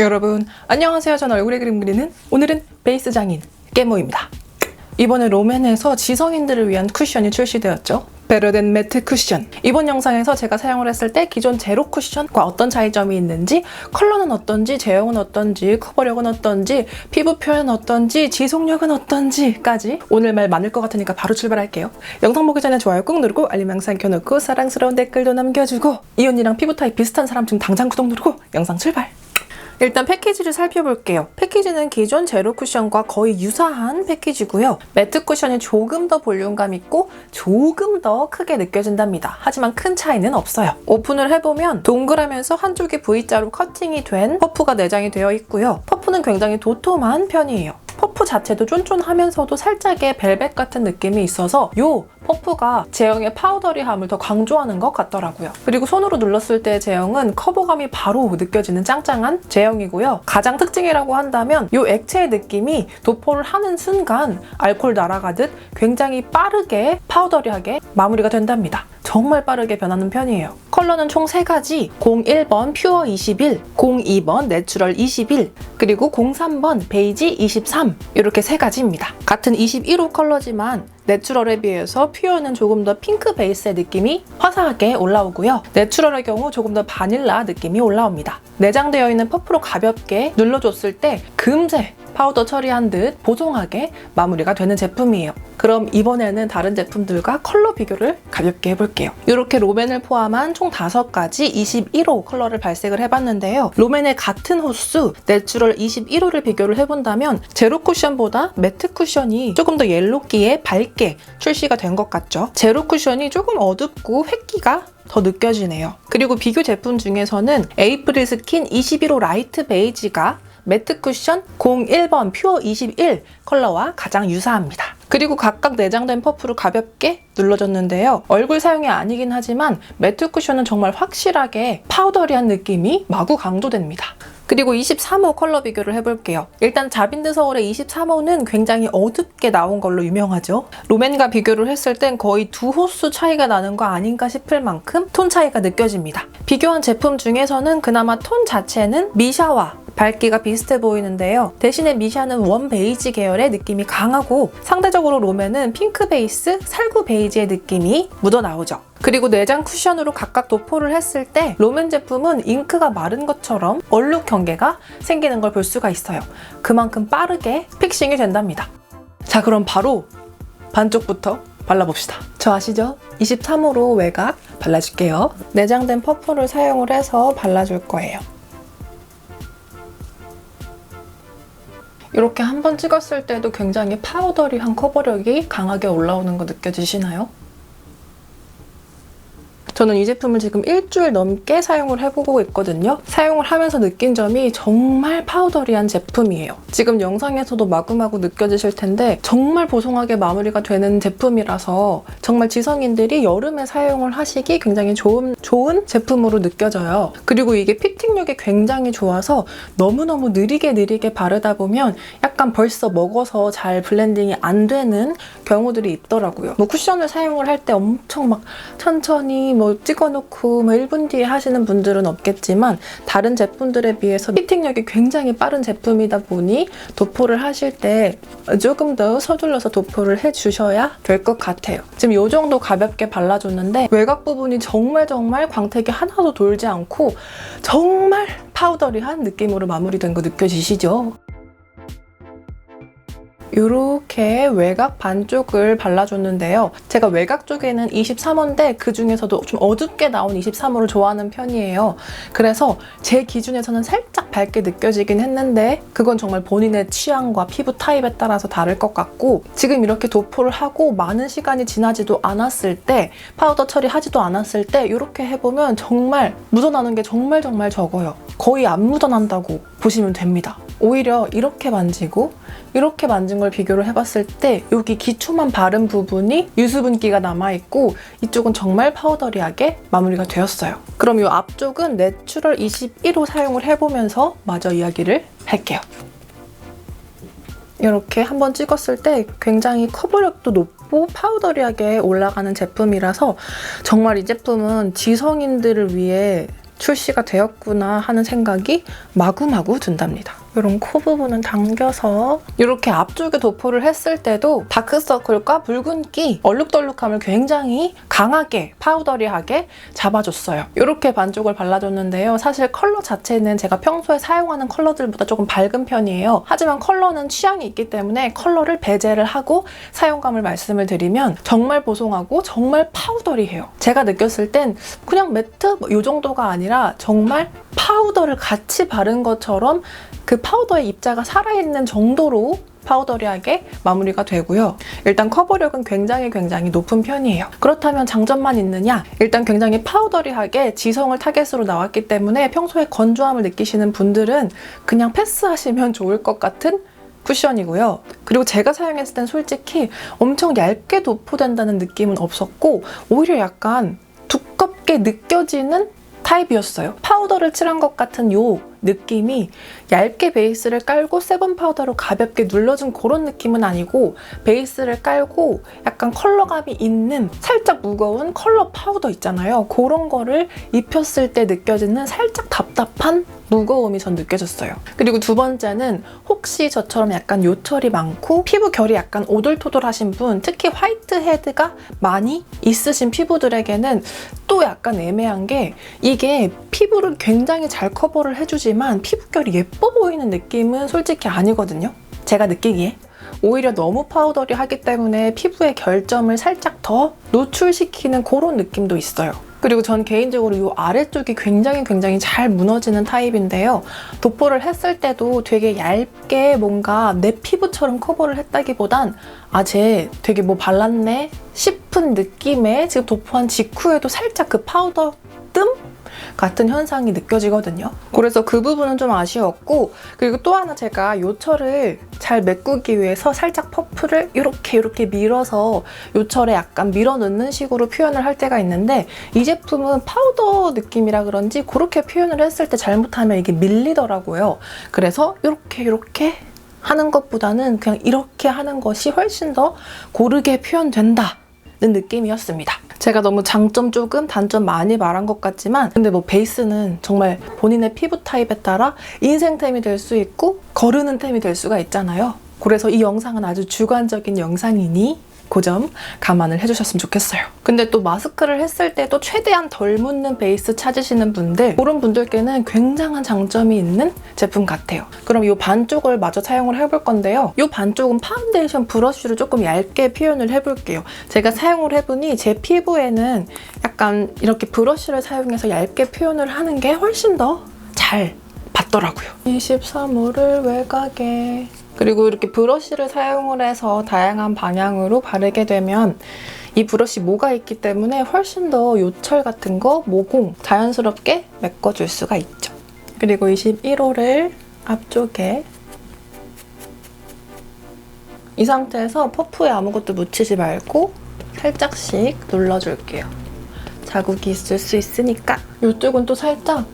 여러분 안녕하세요. 저는 얼굴에 그림 그리는 오늘은 베이스 장인 깨모입니다. 이번에 롬앤에서 지성인들을 위한 쿠션이 출시되었죠. 베르덴 매트 쿠션. 이번 영상에서 제가 사용을 했을 때 기존 제로 쿠션과 어떤 차이점이 있는지, 컬러는 어떤지, 제형은 어떤지, 커버력은 어떤지, 피부 표현은 어떤지, 지속력은 어떤지까지 오늘 말 많을 것 같으니까 바로 출발할게요. 영상 보기 전에 좋아요 꾹 누르고 알림 영상 켜놓고 사랑스러운 댓글도 남겨주고 이 언니랑 피부 타입 비슷한 사람 지금 당장 구독 누르고 영상 출발! 일단 패키지를 살펴볼게요. 패키지는 기존 제로 쿠션과 거의 유사한 패키지고요. 매트 쿠션이 조금 더 볼륨감 있고 조금 더 크게 느껴진답니다. 하지만 큰 차이는 없어요. 오픈을 해보면 동그라면서 한쪽이 V자로 커팅이 된 퍼프가 내장이 되어 있고요. 퍼프는 굉장히 도톰한 편이에요. 퍼프 자체도 쫀쫀하면서도 살짝의 벨벳 같은 느낌이 있어서 요 퍼프가 제형의 파우더리함을 더 강조하는 것 같더라고요. 그리고 손으로 눌렀을 때 제형은 커버감이 바로 느껴지는 짱짱한 제형이고요. 가장 특징이라고 한다면 요 액체의 느낌이 도포를 하는 순간 알코올 날아가듯 굉장히 빠르게 파우더리하게 마무리가 된답니다. 정말 빠르게 변하는 편이에요. 컬러는 총 3가지, 01번 퓨어 21, 02번 내추럴 21, 그리고 03번 베이지 23 이렇게 3가지입니다. 같은 21호 컬러지만 내추럴에 비해서 퓨어는 조금 더 핑크 베이스의 느낌이 화사하게 올라오고요. 내추럴의 경우 조금 더 바닐라 느낌이 올라옵니다. 내장되어 있는 퍼프로 가볍게 눌러줬을 때 금세 파우더 처리한 듯 보송하게 마무리가 되는 제품이에요. 그럼 이번에는 다른 제품들과 컬러 비교를 가볍게 해볼게요. 이렇게 롬앤을 포함한 총 5가지 21호 컬러를 발색을 해봤는데요. 롬앤의 같은 호수 내추럴 21호를 비교를 해본다면 제로 쿠션보다 매트 쿠션이 조금 더 옐로기에 밝게 출시가 된 것 같죠. 제로 쿠션이 조금 어둡고 획기가 더 느껴지네요. 그리고 비교 제품 중에서는 에이프릴 스킨 21호 라이트 베이지가 매트 쿠션 01번 퓨어 21 컬러와 가장 유사합니다. 그리고 각각 내장된 퍼프로 가볍게 눌러줬는데요. 얼굴 사용이 아니긴 하지만 매트 쿠션은 정말 확실하게 파우더리한 느낌이 마구 강조됩니다. 그리고 23호 컬러 비교를 해볼게요. 일단 자빈드 서울의 23호는 굉장히 어둡게 나온 걸로 유명하죠. 롬앤과 비교를 했을 땐 거의 2호수 차이가 나는 거 아닌가 싶을 만큼 톤 차이가 느껴집니다. 비교한 제품 중에서는 그나마 톤 자체는 미샤와 밝기가 비슷해 보이는데요. 대신에 미샤는 원 베이지 계열의 느낌이 강하고 상대적으로 롬앤은 핑크 베이스, 살구 베이지의 느낌이 묻어나오죠. 그리고 내장 쿠션으로 각각 도포를 했을 때 롬앤 제품은 잉크가 마른 것처럼 얼룩 경계가 생기는 걸 볼 수가 있어요. 그만큼 빠르게 픽싱이 된답니다. 자, 그럼 바로 반쪽부터 발라봅시다. 저 아시죠? 23호로 외곽 발라줄게요. 내장된 퍼프를 사용을 해서 발라줄 거예요. 이렇게 한 번 찍었을 때도 굉장히 파우더리한 커버력이 강하게 올라오는 거 느껴지시나요? 저는 이 제품을 지금 일주일 넘게 사용을 해보고 있거든요. 사용을 하면서 느낀 점이 정말 파우더리한 제품이에요. 지금 영상에서도 마구마구 느껴지실 텐데 정말 보송하게 마무리가 되는 제품이라서 정말 지성인들이 여름에 사용을 하시기 굉장히 좋은 제품으로 느껴져요. 그리고 이게 피팅력이 굉장히 좋아서 너무너무 느리게 바르다 보면 약간 벌써 먹어서 잘 블렌딩이 안 되는 경우들이 있더라고요. 뭐 쿠션을 사용을 할 때 엄청 막 천천히 찍어놓고 1분 뒤에 하시는 분들은 없겠지만 다른 제품들에 비해서 피팅력이 굉장히 빠른 제품이다 보니 도포를 하실 때 조금 더 서둘러서 도포를 해주셔야 될 것 같아요. 지금 이 정도 가볍게 발라줬는데 외곽 부분이 정말 광택이 하나도 돌지 않고 정말 파우더리한 느낌으로 마무리된 거 느껴지시죠? 이렇게 외곽 반쪽을 발라줬는데요. 제가 외곽 쪽에는 23호인데 그 중에서도 좀 어둡게 나온 23호를 좋아하는 편이에요. 그래서 제 기준에서는 살짝 밝게 느껴지긴 했는데 그건 정말 본인의 취향과 피부 타입에 따라서 다를 것 같고 지금 이렇게 도포를 하고 많은 시간이 지나지도 않았을 때 파우더 처리하지도 않았을 때 이렇게 해보면 정말 묻어나는 게 정말 적어요. 거의 안 묻어난다고 보시면 됩니다. 오히려 이렇게 만지고 이렇게 만진 걸 비교를 해봤을 때 여기 기초만 바른 부분이 유수분기가 남아있고 이쪽은 정말 파우더리하게 마무리가 되었어요. 그럼 이 앞쪽은 내추럴 21호 사용을 해보면서 마저 이야기를 할게요. 이렇게 한번 찍었을 때 굉장히 커버력도 높고 파우더리하게 올라가는 제품이라서 정말 이 제품은 지성인들을 위해 출시가 되었구나 하는 생각이 마구마구 든답니다. 이런 코 부분은 당겨서 이렇게 앞쪽에 도포를 했을 때도 다크서클과 붉은기, 얼룩덜룩함을 굉장히 강하게 파우더리하게 잡아줬어요. 이렇게 반쪽을 발라줬는데요. 사실 컬러 자체는 제가 평소에 사용하는 컬러들보다 조금 밝은 편이에요. 하지만 컬러는 취향이 있기 때문에 컬러를 배제를 하고 사용감을 말씀을 드리면 정말 보송하고 정말 파우더리해요. 제가 느꼈을 땐 그냥 매트 이 정도가 아니라 정말 파우더를 같이 바른 것처럼 그 파우더의 입자가 살아있는 정도로 파우더리하게 마무리가 되고요. 일단 커버력은 굉장히 높은 편이에요. 그렇다면 장점만 있느냐? 일단 굉장히 파우더리하게 지성을 타겟으로 나왔기 때문에 평소에 건조함을 느끼시는 분들은 그냥 패스하시면 좋을 것 같은 쿠션이고요. 그리고 제가 사용했을 땐 솔직히 엄청 얇게 도포된다는 느낌은 없었고 오히려 약간 두껍게 느껴지는 타입이었어요. 파우더를 칠한 것 같은 요 느낌이 얇게 베이스를 깔고 세븐 파우더로 가볍게 눌러준 그런 느낌은 아니고 베이스를 깔고 약간 컬러감이 있는 살짝 무거운 컬러 파우더 있잖아요. 그런 거를 입혔을 때 느껴지는 살짝 답답한 무거움이 전 느껴졌어요. 그리고 두 번째는 혹시 저처럼 약간 요철이 많고 피부 결이 약간 오돌토돌하신 분, 특히 화이트 헤드가 많이 있으신 피부들에게는 또 약간 애매한 게 이게 피부를 굉장히 잘 커버를 해주지만 피부결이 예뻐 보이는 느낌은 솔직히 아니거든요. 제가 느끼기에. 오히려 너무 파우더리하기 때문에 피부의 결점을 살짝 더 노출시키는 그런 느낌도 있어요. 그리고 전 개인적으로 이 아래쪽이 굉장히 잘 무너지는 타입인데요. 도포를 했을 때도 되게 얇게 뭔가 내 피부처럼 커버를 했다기보단 쟤 되게 뭐 발랐네 싶은 느낌에 지금 도포한 직후에도 살짝 그 파우더 뜸? 같은 현상이 느껴지거든요. 그래서 그 부분은 좀 아쉬웠고 그리고 또 하나 제가 요철을 잘 메꾸기 위해서 살짝 퍼프를 이렇게 밀어서 요철에 약간 밀어넣는 식으로 표현을 할 때가 있는데 이 제품은 파우더 느낌이라 그런지 그렇게 표현을 했을 때 잘못하면 이게 밀리더라고요. 그래서 이렇게 하는 것보다는 그냥 이렇게 하는 것이 훨씬 더 고르게 표현된다. 느낌이었습니다. 제가 너무 장점 조금 단점 많이 말한 것 같지만 근데 뭐 베이스는 정말 본인의 피부 타입에 따라 인생템이 될 수 있고 거르는 템이 될 수가 있잖아요. 그래서 이 영상은 아주 주관적인 영상이니 그 점 감안을 해주셨으면 좋겠어요. 근데 또 마스크를 했을 때도 최대한 덜 묻는 베이스 찾으시는 분들 그런 분들께는 굉장한 장점이 있는 제품 같아요. 그럼 이 반쪽을 마저 사용을 해볼 건데요. 이 반쪽은 파운데이션 브러쉬로 조금 얇게 표현을 해볼게요. 제가 사용을 해보니 제 피부에는 약간 이렇게 브러쉬를 사용해서 얇게 표현을 하는 게 훨씬 더 잘 받더라고요. 23호를 외곽에 그리고 이렇게 브러쉬를 사용을 해서 다양한 방향으로 바르게 되면 이 브러쉬 모가 있기 때문에 훨씬 더 요철 같은 거, 모공 자연스럽게 메꿔줄 수가 있죠. 그리고 21호를 앞쪽에 이 상태에서 퍼프에 아무것도 묻히지 말고 살짝씩 눌러줄게요. 자국이 있을 수 있으니까. 이쪽은 또 살짝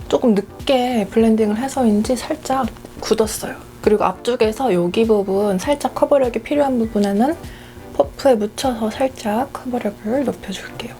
조금 늦게 블렌딩을 해서인지 살짝 굳었어요. 그리고 앞쪽에서 여기 부분 살짝 커버력이 필요한 부분에는 퍼프에 묻혀서 살짝 커버력을 높여줄게요.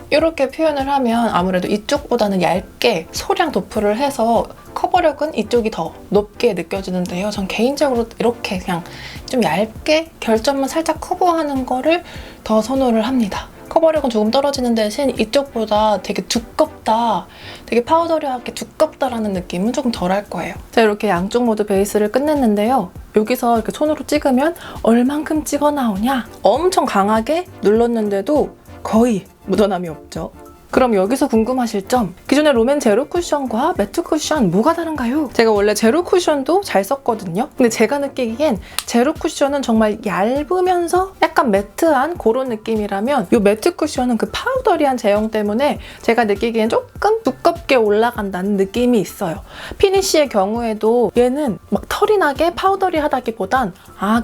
이렇게 표현을 하면 아무래도 이쪽보다는 얇게 소량 도프를 해서 커버력은 이쪽이 더 높게 느껴지는데요. 전 개인적으로 이렇게 그냥 좀 얇게 결점만 살짝 커버하는 거를 더 선호를 합니다. 커버력은 조금 떨어지는 대신 이쪽보다 되게 두껍다, 되게 파우더리하게 두껍다라는 느낌은 조금 덜할 거예요. 자, 이렇게 양쪽 모두 베이스를 끝냈는데요. 여기서 이렇게 손으로 찍으면 얼만큼 찍어 나오냐? 엄청 강하게 눌렀는데도 거의 묻어남이 없죠. 그럼 여기서 궁금하실 점, 기존의 롬앤 제로 쿠션과 매트 쿠션 뭐가 다른가요? 제가 원래 제로 쿠션도 잘 썼거든요. 근데 제가 느끼기엔 제로 쿠션은 정말 얇으면서 약간 매트한 그런 느낌이라면 이 매트 쿠션은 그 파우더리한 제형 때문에 제가 느끼기엔 조금 두껍게 올라간다는 느낌이 있어요. 피니쉬의 경우에도 얘는 막 털이 나게 파우더리하다기보단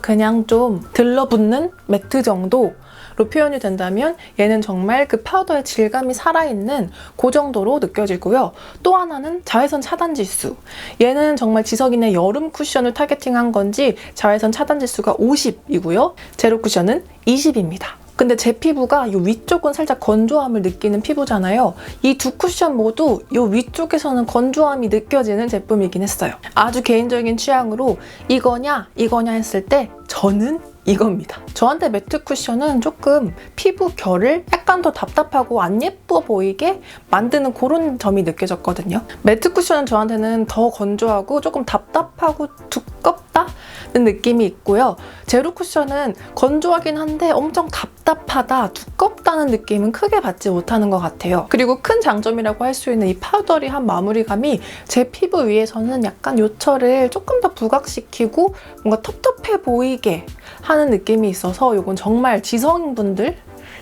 그냥 좀 들러붙는 매트 정도 로 표현이 된다면 얘는 정말 그 파우더의 질감이 살아있는 그 정도로 느껴지고요. 또 하나는 자외선 차단 지수. 얘는 정말 지석인의 여름 쿠션을 타겟팅한 건지 자외선 차단 지수가 50이고요. 제로 쿠션은 20입니다. 근데 제 피부가 이 위쪽은 살짝 건조함을 느끼는 피부잖아요. 이 두 쿠션 모두 이 위쪽에서는 건조함이 느껴지는 제품이긴 했어요. 아주 개인적인 취향으로 이거냐 했을 때 저는 이겁니다. 저한테 매트 쿠션은 조금 피부 결을 약간 더 답답하고 안 예뻐 보이게 만드는 그런 점이 느껴졌거든요. 매트 쿠션은 저한테는 더 건조하고 조금 답답하고 두껍다는 느낌이 있고요. 제로 쿠션은 건조하긴 한데 엄청 답답하다, 두껍다는 느낌은 크게 받지 못하는 것 같아요. 그리고 큰 장점이라고 할 수 있는 이 파우더리한 마무리감이 제 피부 위에서는 약간 요철을 조금 더 부각시키고 뭔가 텁텁해 보이게 하는 느낌이 있어서 이건 정말 지성분들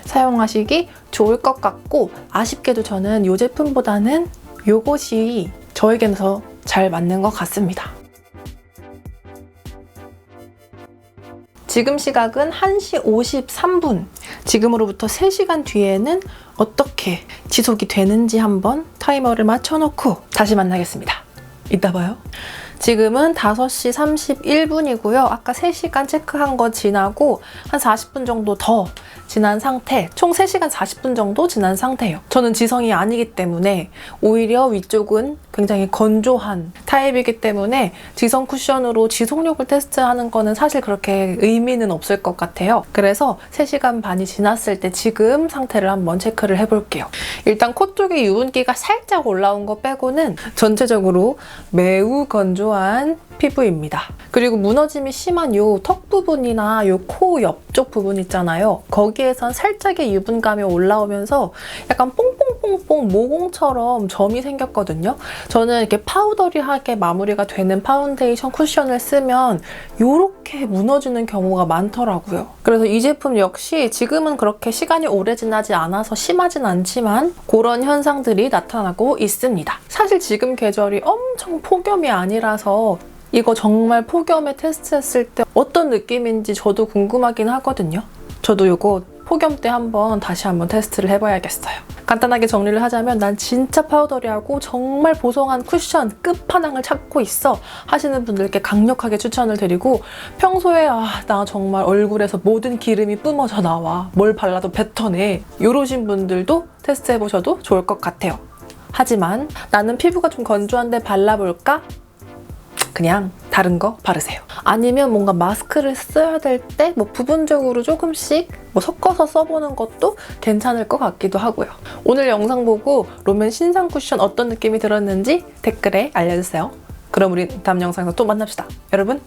사용하시기 좋을 것 같고, 아쉽게도 저는 이 제품보다는 이것이 저에게는 더 잘 맞는 것 같습니다. 지금 시각은 1시 53분. 지금으로부터 3시간 뒤에는 어떻게 지속이 되는지 한번 타이머를 맞춰놓고 다시 만나겠습니다. 이따 봐요. 지금은 5시 31분이고요. 아까 3시간 체크한 거 지나고 한 40분 정도 더 지난 상태, 총 3시간 40분 정도 지난 상태예요. 저는 지성이 아니기 때문에 오히려 위쪽은 굉장히 건조한 타입이기 때문에 지성 쿠션으로 지속력을 테스트하는 거는 사실 그렇게 의미는 없을 것 같아요. 그래서 3시간 반이 지났을 때 지금 상태를 한번 체크를 해볼게요. 일단 코 쪽에 유분기가 살짝 올라온 거 빼고는 전체적으로 매우 건조한 피부입니다. 그리고 무너짐이 심한 요 턱 부분이나 요 코 옆쪽 부분 있잖아요. 거기에선 살짝의 유분감이 올라오면서 약간 뽕뽕뽕뽕 모공처럼 점이 생겼거든요. 저는 이렇게 파우더리하게 마무리가 되는 파운데이션 쿠션을 쓰면 이렇게 무너지는 경우가 많더라고요. 그래서 이 제품 역시 지금은 그렇게 시간이 오래 지나지 않아서 심하진 않지만 그런 현상들이 나타나고 있습니다. 사실 지금 계절이 엄청 폭염이 아니라서 이거 정말 폭염에 테스트했을 때 어떤 느낌인지 저도 궁금하긴 하거든요. 저도 이거 폭염 때 다시 한번 테스트를 해봐야겠어요. 간단하게 정리를 하자면 난 진짜 파우더리하고 정말 보송한 쿠션 끝판왕을 찾고 있어 하시는 분들께 강력하게 추천을 드리고, 평소에 나 정말 얼굴에서 모든 기름이 뿜어져 나와, 뭘 발라도 뱉어내, 이러신 분들도 테스트해보셔도 좋을 것 같아요. 하지만 나는 피부가 좀 건조한데 발라볼까? 그냥 다른 거 바르세요. 아니면 뭔가 마스크를 써야 될 때 부분적으로 조금씩 섞어서 써보는 것도 괜찮을 것 같기도 하고요. 오늘 영상 보고 롬앤 신상 쿠션 어떤 느낌이 들었는지 댓글에 알려주세요. 그럼 우리 다음 영상에서 또 만납시다. 여러분